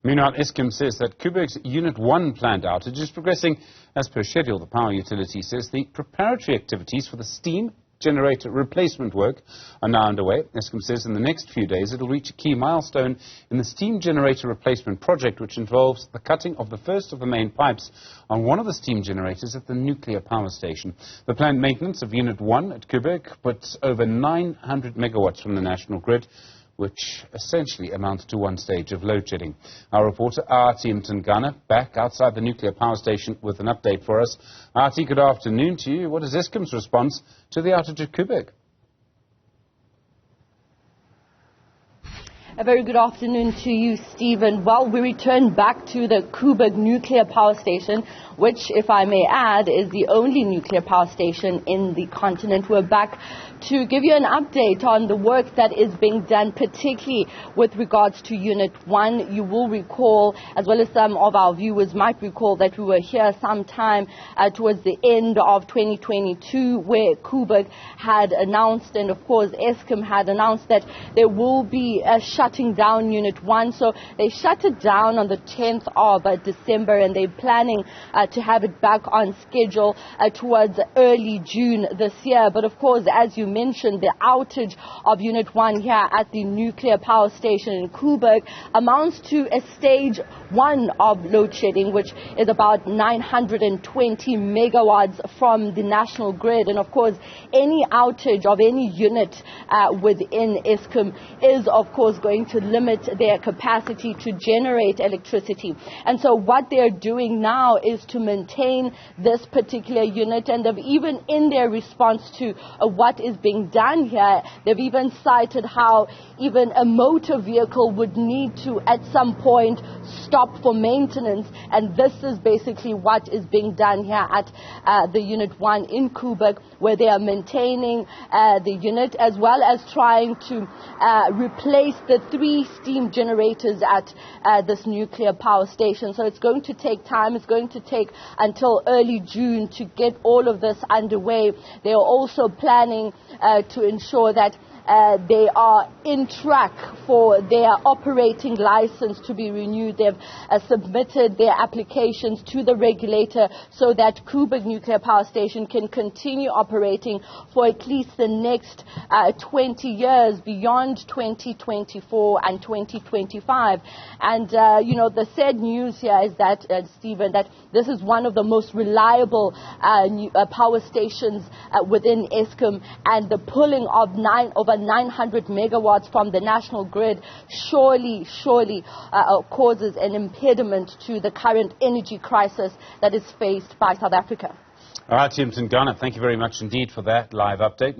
Meanwhile, Eskom says that Koeberg's Unit 1 planned outage is progressing as per schedule. The power utility says the preparatory activities for the steam generator replacement work are now underway. Eskom says in the next few days it will reach a key milestone in the steam generator replacement project, which involves the cutting of the first of the main pipes on one of the steam generators at the nuclear power station. The planned maintenance of Unit 1 at Koeberg puts over 900 megawatts from the national grid, which essentially amounts to one stage of load shedding. Our reporter Athi Mtongana back outside the nuclear power station with an update for us. Athi, good afternoon to you. What is Eskom's response to the outage at Koeberg? A very good afternoon to you, Stephen. Well, we return back to the Koeberg nuclear power station, which, if I may add, is the only nuclear power station in the continent. We're back to give you an update on the work that is being done, particularly with regards to Unit 1. You will recall, as well as some of our viewers might recall, that we were here sometime towards the end of 2022, where Koeberg had announced, and of course Eskom had announced, that there will be a shutting down Unit 1. So they shut it down on the 10th of December, and they're planning to have it back on schedule towards early June this year. But of course, as you mentioned, the outage of Unit 1 here at the nuclear power station in Koeberg amounts to a stage 1 of load shedding, which is about 920 megawatts from the national grid. And of course, any outage of any unit within Eskom is, of course, going to limit their capacity to generate electricity. And so what they're doing now is to maintain this particular unit, and they've even, in their response to what is being done here, they've even cited how even a motor vehicle would need to at some point stop for maintenance, and this is basically what is being done here at the Unit 1 in Koeberg, where they are maintaining the unit as well as trying to replace the 3 steam generators at this nuclear power station. So it's going to take time. It's going to take until early June to get all of this underway. They are also planning to ensure that they are in track for their operating license to be renewed. They've submitted their applications to the regulator so that Koeberg nuclear power station can continue operating for at least the next 20 years, beyond 2024 and 2025. And, you know, the sad news here is that, Stephen, that this is one of the most reliable power stations within Eskom, and the pulling of over 900 megawatts from the national grid surely causes an impediment to the current energy crisis that is faced by South Africa. Athi Mtongana, thank you very much indeed for that live update.